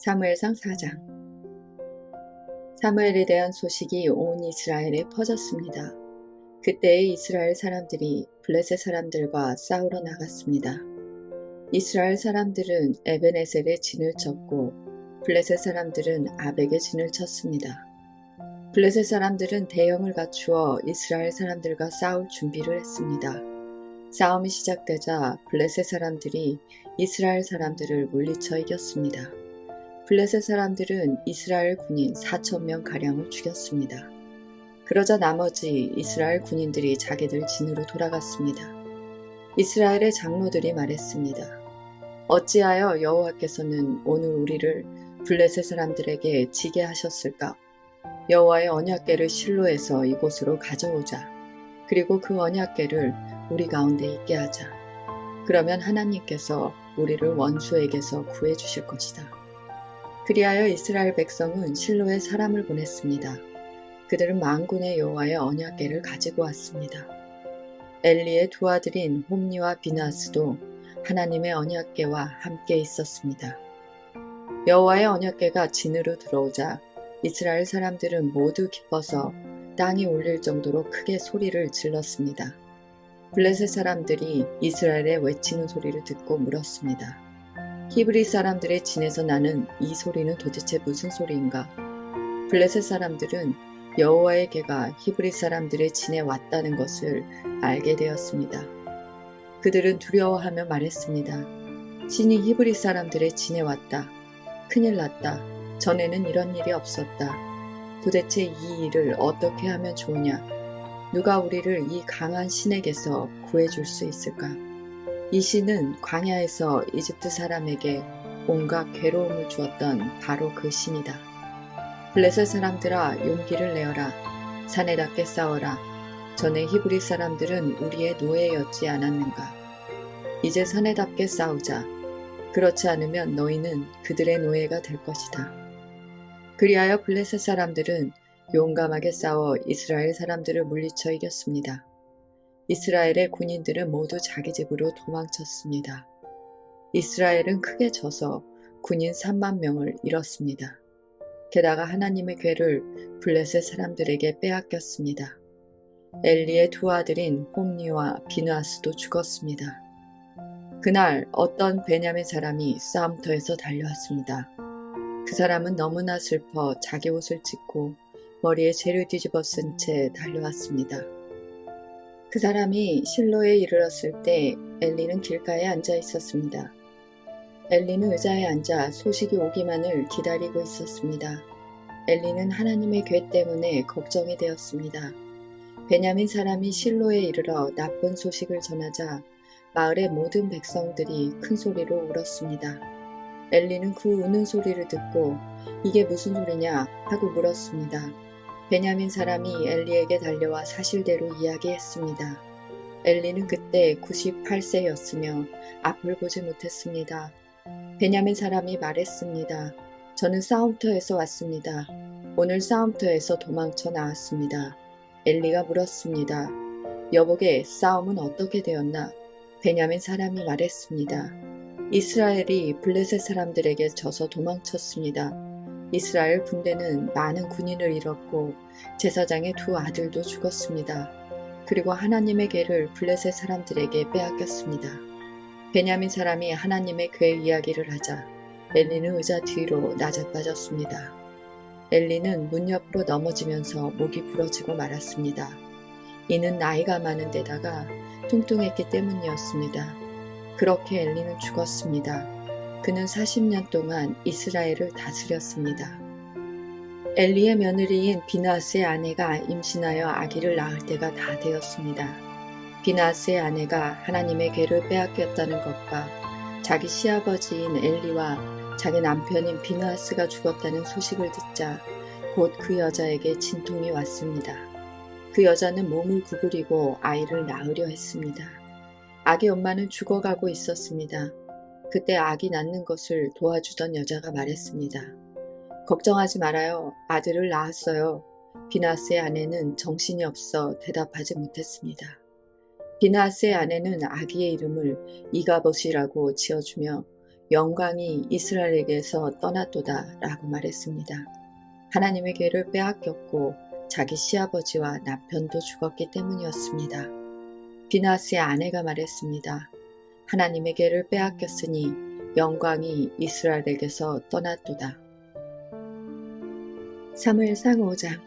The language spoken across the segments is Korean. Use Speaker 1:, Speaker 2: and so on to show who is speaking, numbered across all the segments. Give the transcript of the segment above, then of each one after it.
Speaker 1: 사무엘상 4장. 사무엘에 대한 소식이 온 이스라엘에 퍼졌습니다. 그때에 이스라엘 사람들이 블레셋 사람들과 싸우러 나갔습니다. 이스라엘 사람들은 에벤에셀에 진을 쳤고 블레셋 사람들은 아벡에 진을 쳤습니다. 블레셋 사람들은 대형을 갖추어 이스라엘 사람들과 싸울 준비를 했습니다. 싸움이 시작되자 블레셋 사람들이 이스라엘 사람들을 물리쳐 이겼습니다. 블레셋 사람들은 이스라엘 군인 4,000명가량을 죽였습니다. 그러자 나머지 이스라엘 군인들이 자기들 진으로 돌아갔습니다. 이스라엘의 장로들이 말했습니다. 어찌하여 여호와께서는 오늘 우리를 블레셋 사람들에게 지게 하셨을까? 여호와의 언약궤를 실로에서 이곳으로 가져오자. 그리고 그 언약궤를 우리 가운데 있게 하자. 그러면 하나님께서 우리를 원수에게서 구해 주실 것이다. 그리하여 이스라엘 백성은 실로에 사람을 보냈습니다. 그들은 만군의 여호와의 언약궤를 가지고 왔습니다. 엘리의 두 아들인 홈니와 비나스도 하나님의 언약궤와 함께 있었습니다. 여호와의 언약궤가 진으로 들어오자 이스라엘 사람들은 모두 기뻐서 땅이 울릴 정도로 크게 소리를 질렀습니다. 블레셋 사람들이 이스라엘의 외치는 소리를 듣고 물었습니다. 히브리 사람들의 진에서 나는 이 소리는 도대체 무슨 소리인가? 블레셋 사람들은 여호와의 궤가 히브리 사람들의 진에 왔다는 것을 알게 되었습니다. 그들은 두려워하며 말했습니다. 신이 히브리 사람들의 진에 왔다. 큰일 났다. 전에는 이런 일이 없었다. 도대체 이 일을 어떻게 하면 좋으냐? 누가 우리를 이 강한 신에게서 구해줄 수 있을까? 이 신은 광야에서 이집트 사람에게 온갖 괴로움을 주었던 바로 그 신이다. 블레셋 사람들아 용기를 내어라. 사내답게 싸워라. 전에 히브리 사람들은 우리의 노예였지 않았는가? 이제 사내답게 싸우자. 그렇지 않으면 너희는 그들의 노예가 될 것이다. 그리하여 블레셋 사람들은 용감하게 싸워 이스라엘 사람들을 물리쳐 이겼습니다. 이스라엘의 군인들은 모두 자기 집으로 도망쳤습니다. 이스라엘은 크게 져서 군인 3만 명을 잃었습니다. 게다가 하나님의 궤를 블레셋 사람들에게 빼앗겼습니다. 엘리의 두 아들인 홈니와 비느하스도 죽었습니다. 그날 어떤 베냐민 사람이 싸움터에서 달려왔습니다. 그 사람은 너무나 슬퍼 자기 옷을 찢고 머리에 재를 뒤집어 쓴 채 달려왔습니다. 그 사람이 실로에 이르렀을 때 엘리는 길가에 앉아 있었습니다. 엘리는 의자에 앉아 소식이 오기만을 기다리고 있었습니다. 엘리는 하나님의 궤 때문에 걱정이 되었습니다. 베냐민 사람이 실로에 이르러 나쁜 소식을 전하자 마을의 모든 백성들이 큰 소리로 울었습니다. 엘리는 그 우는 소리를 듣고 이게 무슨 소리냐 하고 물었습니다. 베냐민 사람이 엘리에게 달려와 사실대로 이야기했습니다. 엘리는 그때 98세였으며 앞을 보지 못했습니다. 베냐민 사람이 말했습니다. 저는 싸움터에서 왔습니다. 오늘 싸움터에서 도망쳐 나왔습니다. 엘리가 물었습니다. 여보게 싸움은 어떻게 되었나? 베냐민 사람이 말했습니다. 이스라엘이 블레셋 사람들에게 져서 도망쳤습니다. 이스라엘 군대는 많은 군인을 잃었고 제사장의 두 아들도 죽었습니다. 그리고 하나님의 궤를 블레셋 사람들에게 빼앗겼습니다. 베냐민 사람이 하나님의 궤 이야기를 하자 엘리는 의자 뒤로 낮아빠졌습니다. 엘리는 문 옆으로 넘어지면서 목이 부러지고 말았습니다. 이는 나이가 많은 데다가 뚱뚱했기 때문이었습니다. 그렇게 엘리는 죽었습니다. 그는 40년 동안 이스라엘을 다스렸습니다. 엘리의 며느리인 비느하스의 아내가 임신하여 아기를 낳을 때가 다 되었습니다. 비느하스의 아내가 하나님의 궤를 빼앗겼다는 것과 자기 시아버지인 엘리와 자기 남편인 비느하스가 죽었다는 소식을 듣자 곧 그 여자에게 진통이 왔습니다. 그 여자는 몸을 구부리고 아이를 낳으려 했습니다. 아기 엄마는 죽어가고 있었습니다. 그때 아기 낳는 것을 도와주던 여자가 말했습니다. 걱정하지 말아요. 아들을 낳았어요. 비느하스의 아내는 정신이 없어 대답하지 못했습니다. 비느하스의 아내는 아기의 이름을 이가봇이라고 지어주며 영광이 이스라엘에게서 떠났도다 라고 말했습니다. 하나님의 괴를 빼앗겼고 자기 시아버지와 남편도 죽었기 때문이었습니다. 비나스의 아내가 말했습니다. 하나님의 괴를 빼앗겼으니 영광이 이스라엘에게서 떠났도다. 사무엘상 5장.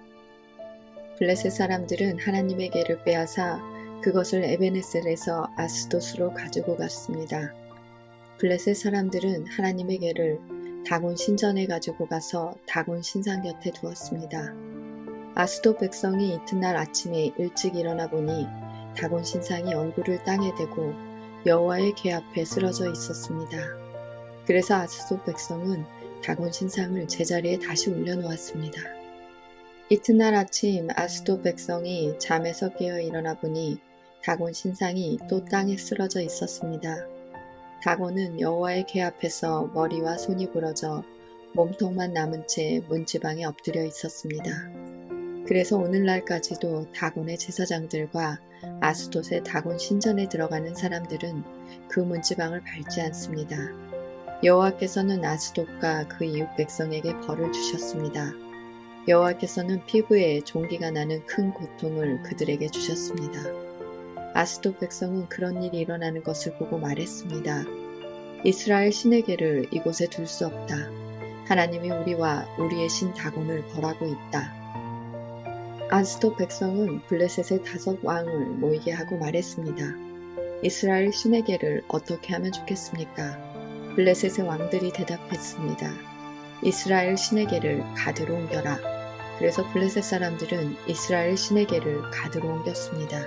Speaker 1: 블레셋 사람들은 하나님의 괴를 빼앗아 그것을 에베네셀에서 아스돗으로 가지고 갔습니다. 블레셋 사람들은 하나님의 괴를 다곤 신전에 가지고 가서 다곤 신상 곁에 두었습니다. 아스돗 백성이 이튿날 아침에 일찍 일어나 보니 다곤 신상이 얼굴을 땅에 대고 여호와의 궤 앞에 쓰러져 있었습니다. 그래서 아스돗 백성은 다곤 신상을 제자리에 다시 올려놓았습니다. 이튿날 아침 아스돗 백성이 잠에서 깨어 일어나 보니 다곤 신상이 또 땅에 쓰러져 있었습니다. 다곤은 여호와의 궤 앞에서 머리와 손이 부러져 몸통만 남은 채 문지방에 엎드려 있었습니다. 그래서 오늘날까지도 다곤의 제사장들과 아스돗의 다곤 신전에 들어가는 사람들은 그 문지방을 밟지 않습니다. 여호와께서는 아스돗과 그 이웃 백성에게 벌을 주셨습니다. 여호와께서는 피부에 종기가 나는 큰 고통을 그들에게 주셨습니다. 아스돗 백성은 그런 일이 일어나는 것을 보고 말했습니다. 이스라엘 신의 궤를 이곳에 둘 수 없다. 하나님이 우리와 우리의 신 다곤을 벌하고 있다. 아스돗 백성은 블레셋의 5 왕을 모이게 하고 말했습니다. 이스라엘 신의 궤를 어떻게 하면 좋겠습니까? 블레셋의 왕들이 대답했습니다. 이스라엘 신의 궤를 가드로 옮겨라. 그래서 블레셋 사람들은 이스라엘 신의 궤를 가드로 옮겼습니다.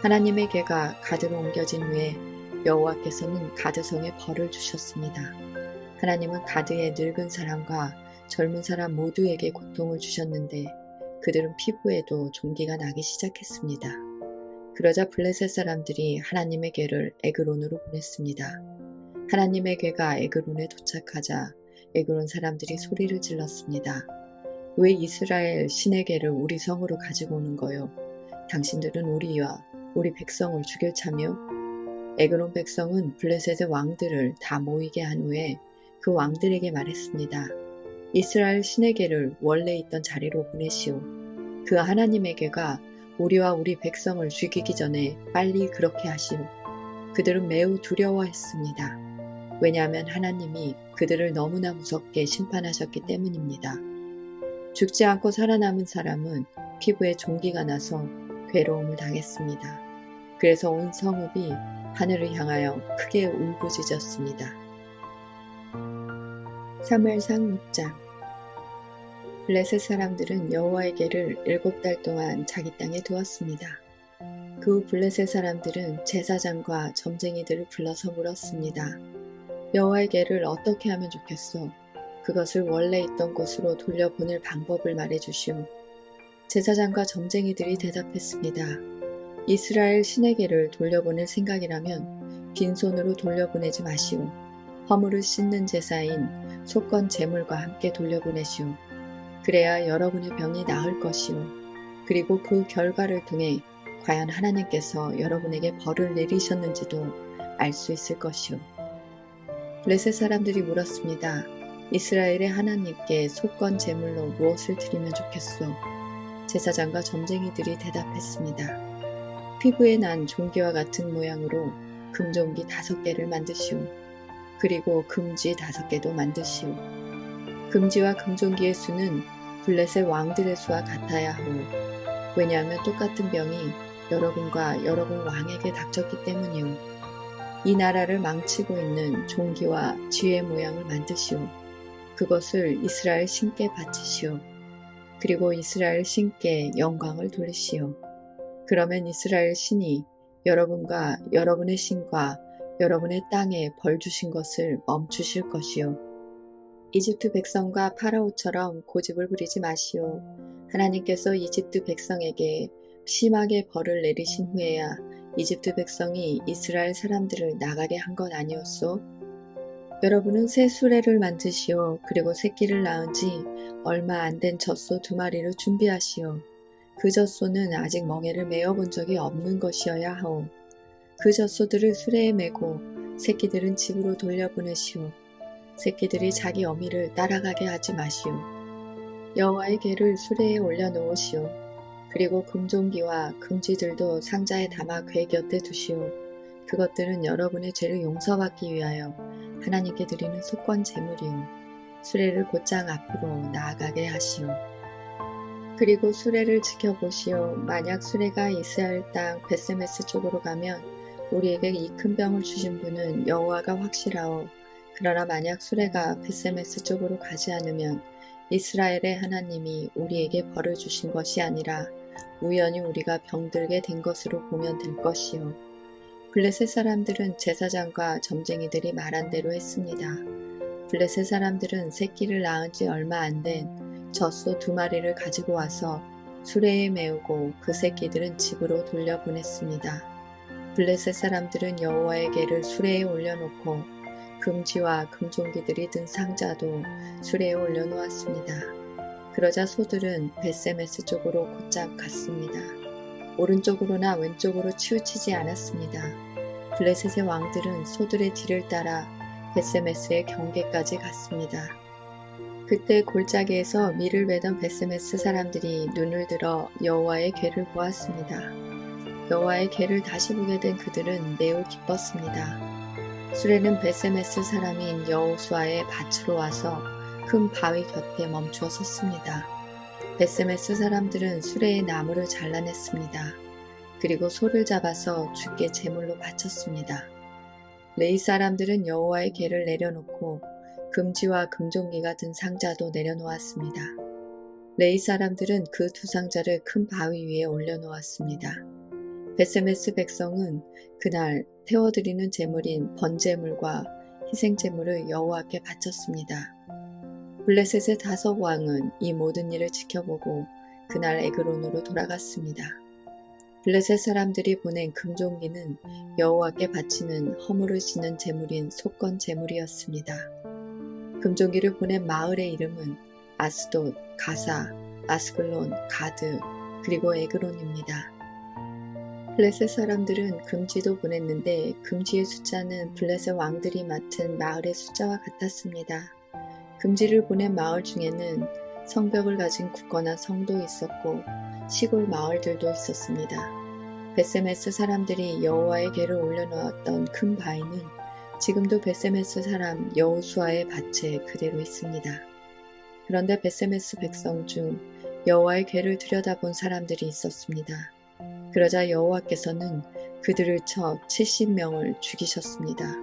Speaker 1: 하나님의 궤가 가드로 옮겨진 후에 여호와께서는 가드성에 벌을 주셨습니다. 하나님은 가드의 늙은 사람과 젊은 사람 모두에게 고통을 주셨는데 그들은 피부에도 종기가 나기 시작했습니다. 그러자 블레셋 사람들이 하나님의 궤를 에그론으로 보냈습니다. 하나님의 궤가 에그론에 도착하자 에그론 사람들이 소리를 질렀습니다. 왜 이스라엘 신의 궤를 우리 성으로 가지고 오는 거요? 당신들은 우리와 우리 백성을 죽일 참요? 에그론 백성은 블레셋의 왕들을 다 모이게 한 후에 그 왕들에게 말했습니다. 이스라엘 신의 궤를 원래 있던 자리로 보내시오. 그 하나님의 궤가 우리와 우리 백성을 죽이기 전에 빨리 그렇게 하시오. 그들은 매우 두려워했습니다. 왜냐하면 하나님이 그들을 너무나 무섭게 심판하셨기 때문입니다. 죽지 않고 살아남은 사람은 피부에 종기가 나서 괴로움을 당했습니다. 그래서 온 성읍이 하늘을 향하여 크게 울부짖었습니다. 사무엘상 6장. 블레셋 사람들은 여호와의 궤를 7달 동안 자기 땅에 두었습니다. 그 후 블레셋 사람들은 제사장과 점쟁이들을 불러서 물었습니다. 여호와의 궤를 어떻게 하면 좋겠소? 그것을 원래 있던 곳으로 돌려보낼 방법을 말해주시오. 제사장과 점쟁이들이 대답했습니다. 이스라엘 신의 궤를 돌려보낼 생각이라면 빈손으로 돌려보내지 마시오. 허물을 씻는 제사인 속건 제물과 함께 돌려보내시오. 그래야 여러분의 병이 나을 것이오. 그리고 그 결과를 통해 과연 하나님께서 여러분에게 벌을 내리셨는지도 알 수 있을 것이오. 블레셋 사람들이 물었습니다. 이스라엘의 하나님께 속건 제물로 무엇을 드리면 좋겠소? 제사장과 점쟁이들이 대답했습니다. 피부에 난 종기와 같은 모양으로 금종기 5개를 만드시오. 그리고 금쥐 5개도 만드시오. 금쥐와 금종기의 수는 블레셋 왕들의 수와 같아야 하오. 왜냐하면 똑같은 병이 여러분과 여러분 왕에게 닥쳤기 때문이오. 이 나라를 망치고 있는 종기와 쥐의 모양을 만드시오. 그것을 이스라엘 신께 바치시오. 그리고 이스라엘 신께 영광을 돌리시오. 그러면 이스라엘 신이 여러분과 여러분의 신과 여러분의 땅에 벌 주신 것을 멈추실 것이요. 이집트 백성과 파라오처럼 고집을 부리지 마시오. 하나님께서 이집트 백성에게 심하게 벌을 내리신 후에야 이집트 백성이 이스라엘 사람들을 나가게 한 것 아니었소? 여러분은 새 수레를 만드시오. 그리고 새끼를 낳은 지 얼마 안 된 젖소 2마리를 준비하시오. 그 젖소는 아직 멍에를 메어본 적이 없는 것이어야 하오. 그 젖소들을 수레에 메고 새끼들은 집으로 돌려보내시오. 새끼들이 자기 어미를 따라가게 하지 마시오. 여호와의 궤를 수레에 올려놓으시오. 그리고 금종기와 금쥐들도 상자에 담아 궤 곁에 두시오. 그것들은 여러분의 죄를 용서받기 위하여 하나님께 드리는 속건 제물이오. 수레를 곧장 앞으로 나아가게 하시오. 그리고 수레를 지켜보시오. 만약 수레가 이스라엘 땅 벳세메스 쪽으로 가면 우리에게 이 큰 병을 주신 분은 여호와가 확실하오. 그러나 만약 수레가 벳세메스 쪽으로 가지 않으면 이스라엘의 하나님이 우리에게 벌을 주신 것이 아니라 우연히 우리가 병들게 된 것으로 보면 될 것이요. 블레셋 사람들은 제사장과 점쟁이들이 말한 대로 했습니다. 블레셋 사람들은 새끼를 낳은 지 얼마 안 된 젖소 2마리를 가지고 와서 수레에 메우고 그 새끼들은 집으로 돌려보냈습니다. 블레셋 사람들은 여호와의 궤를 수레에 올려놓고 금쥐와 금종기들이 든 상자도 수레에 올려놓았습니다. 그러자 소들은 벳세메스 쪽으로 곧장 갔습니다. 오른쪽으로나 왼쪽으로 치우치지 않았습니다. 블레셋의 왕들은 소들의 뒤를 따라 벳세메스의 경계까지 갔습니다. 그때 골짜기에서 밀을 베던 벳세메스 사람들이 눈을 들어 여호와의 궤를 보았습니다. 여호와의 궤를 다시 보게 된 그들은 매우 기뻤습니다. 수레는 벳세메스 사람인 여호수아의 밭으로 와서 큰 바위 곁에 멈추어 섰습니다. 벳세메스 사람들은 수레의 나무를 잘라냈습니다. 그리고 소를 잡아서 주께 제물로 바쳤습니다. 레위 사람들은 여호와의 궤를 내려놓고 금쥐와 금종기가 든 상자도 내려놓았습니다. 레위 사람들은 그 2상자를 큰 바위 위에 올려놓았습니다. 벳세메스 백성은 그날 태워드리는 제물인 번제물과 희생제물을 여호와께 바쳤습니다. 블레셋의 5 왕은 이 모든 일을 지켜보고 그날 에그론으로 돌아갔습니다. 블레셋 사람들이 보낸 금종기는 여호와께 바치는 허물을 지는 제물인 속건 제물이었습니다. 금종기를 보낸 마을의 이름은 아스돗, 가사, 아스글론, 가드, 그리고 에그론입니다. 블레셋 사람들은 금쥐도 보냈는데 금쥐의 숫자는 블레셋 왕들이 맡은 마을의 숫자와 같았습니다. 금쥐를 보낸 마을 중에는 성벽을 가진 굳건한 성도 있었고 시골 마을들도 있었습니다. 벳세메스 사람들이 여호와의 궤를 올려놓았던 큰 바위는 지금도 벳세메스 사람 여호수아의 밭에 그대로 있습니다. 그런데 벳세메스 백성 중 여호와의 궤를 들여다본 사람들이 있었습니다. 그러자 여호와께서는 그들을 쳐 70명을 죽이셨습니다.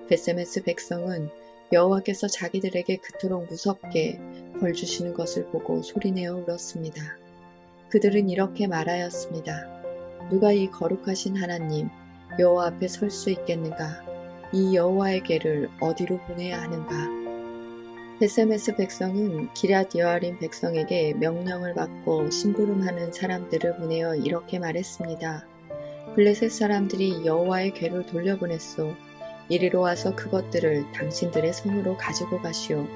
Speaker 1: 벳세메스 백성은 여호와께서 자기들에게 그토록 무섭게 벌 주시는 것을 보고 소리내어 울었습니다. 그들은 이렇게 말하였습니다. 누가 이 거룩하신 하나님 여호와 앞에 설 수 있겠는가? 이 여호와의 궤를 어디로 보내야 하는가? 벳세메스 백성은 기럇 여아림 백성에게 명령을 받고 심부름하는 사람들을 보내어 이렇게 말했습니다. 블레셋 사람들이 여호와의 궤를 돌려보냈소. 이리로 와서 그것들을 당신들의 성으로 가지고 가시오.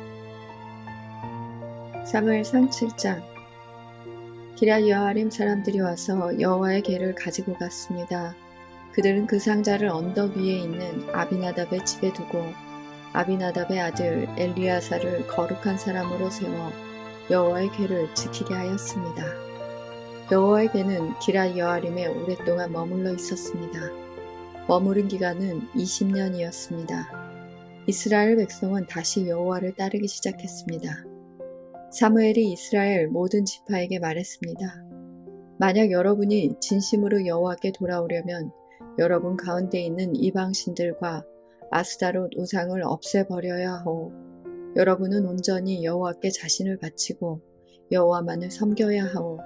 Speaker 1: 사무엘상 7장. 기럇 여아림 사람들이 와서 여호와의 궤를 가지고 갔습니다. 그들은 그 상자를 언덕 위에 있는 아비나답의 집에 두고 아비나답의 아들 엘리아사를 거룩한 사람으로 세워 여호와의 궤를 지키게 하였습니다. 여호와의 궤는 기럇 여아림에 오랫동안 머물러 있었습니다. 머무른 기간은 20년이었습니다. 이스라엘 백성은 다시 여호와를 따르기 시작했습니다. 사무엘이 이스라엘 모든 지파에게 말했습니다. 만약 여러분이 진심으로 여호와께 돌아오려면 여러분 가운데 있는 이방신들과 아스다롯 우상을 없애버려야 하오. 여러분은 온전히 여호와께 자신을 바치고 여호와만을 섬겨야 하오.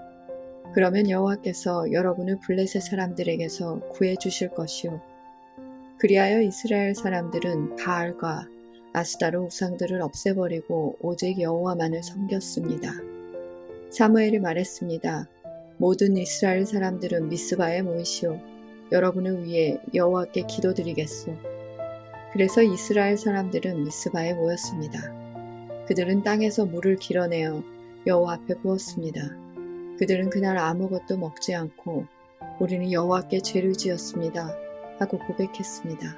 Speaker 1: 그러면 여호와께서 여러분을 블레셋 사람들에게서 구해주실 것이오. 그리하여 이스라엘 사람들은 바알과 아스다롯 우상들을 없애버리고 오직 여호와만을 섬겼습니다. 사무엘이 말했습니다. 모든 이스라엘 사람들은 미스바에 모이시오. 여러분을 위해 여호와께 기도드리겠소. 그래서 이스라엘 사람들은 미스바에 모였습니다. 그들은 땅에서 물을 길어내어 여호와 앞에 부었습니다. 그들은 그날 아무것도 먹지 않고 우리는 여호와께 죄를 지었습니다 하고 고백했습니다.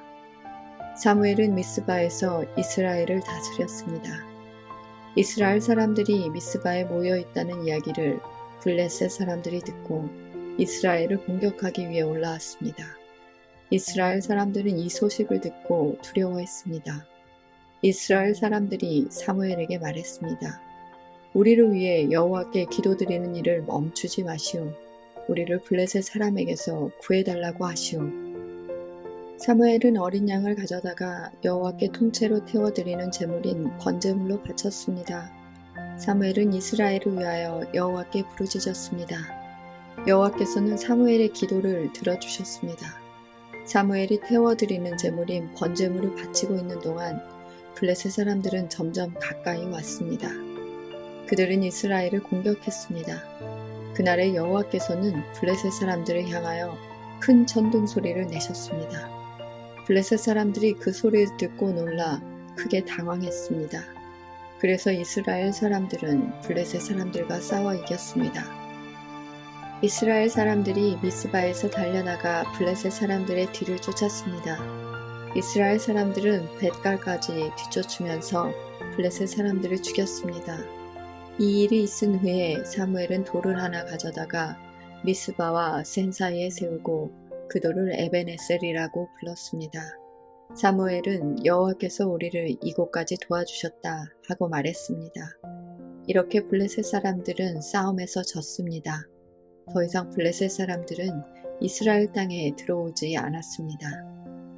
Speaker 1: 사무엘은 미스바에서 이스라엘을 다스렸습니다. 이스라엘 사람들이 미스바에 모여 있다는 이야기를 블레셋 사람들이 듣고 이스라엘을 공격하기 위해 올라왔습니다. 이스라엘 사람들은 이 소식을 듣고 두려워했습니다. 이스라엘 사람들이 사무엘에게 말했습니다. 우리를 위해 여호와께 기도드리는 일을 멈추지 마시오. 우리를 블레셋 사람에게서 구해달라고 하시오. 사무엘은 어린 양을 가져다가 여호와께 통째로 태워드리는 제물인 번제물로 바쳤습니다. 사무엘은 이스라엘을 위하여 여호와께 부르짖었습니다. 여호와께서는 사무엘의 기도를 들어주셨습니다. 사무엘이 태워드리는 제물인 번제물을 바치고 있는 동안 블레셋 사람들은 점점 가까이 왔습니다. 그들은 이스라엘을 공격했습니다. 그날에 여호와께서는 블레셋 사람들을 향하여 큰 천둥 소리를 내셨습니다. 블레셋 사람들이 그 소리를 듣고 놀라 크게 당황했습니다. 그래서 이스라엘 사람들은 블레셋 사람들과 싸워 이겼습니다. 이스라엘 사람들이 미스바에서 달려나가 블레셋 사람들의 뒤를 쫓았습니다. 이스라엘 사람들은 벳갈까지 뒤쫓으면서 블레셋 사람들을 죽였습니다. 이 일이 있은 후에 사무엘은 돌을 하나 가져다가 미스바와 센 사이에 세우고 그 돌을 에벤에셀이라고 불렀습니다. 사무엘은 여호와께서 우리를 이곳까지 도와주셨다 하고 말했습니다. 이렇게 블레셋 사람들은 싸움에서 졌습니다. 더 이상 블레셋 사람들은 이스라엘 땅에 들어오지 않았습니다.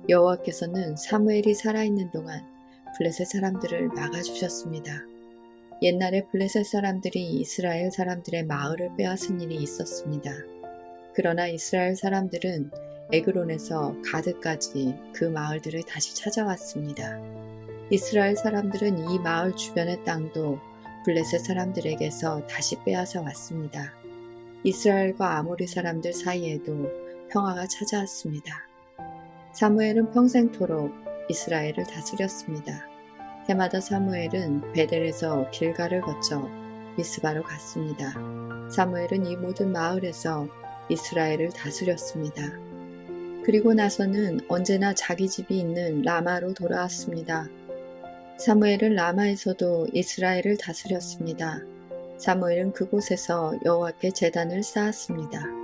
Speaker 1: 여호와께서는 사무엘이 살아있는 동안 블레셋 사람들을 막아주셨습니다. 옛날에 블레셋 사람들이 이스라엘 사람들의 마을을 빼앗은 일이 있었습니다. 그러나 이스라엘 사람들은 에그론에서 가드까지 그 마을들을 다시 찾아왔습니다. 이스라엘 사람들은 이 마을 주변의 땅도 블레셋 사람들에게서 다시 빼앗아 왔습니다. 이스라엘과 아모리 사람들 사이에도 평화가 찾아왔습니다. 사무엘은 평생토록 이스라엘을 다스렸습니다. 해마다 사무엘은 베델에서 길가를 거쳐 미스바로 갔습니다. 사무엘은 이 모든 마을에서 이스라엘을 다스렸습니다. 그리고 나서는 언제나 자기 집이 있는 라마로 돌아왔습니다. 사무엘은 라마에서도 이스라엘을 다스렸습니다. 사무엘은 그곳에서 여호와께 제단을 쌓았습니다.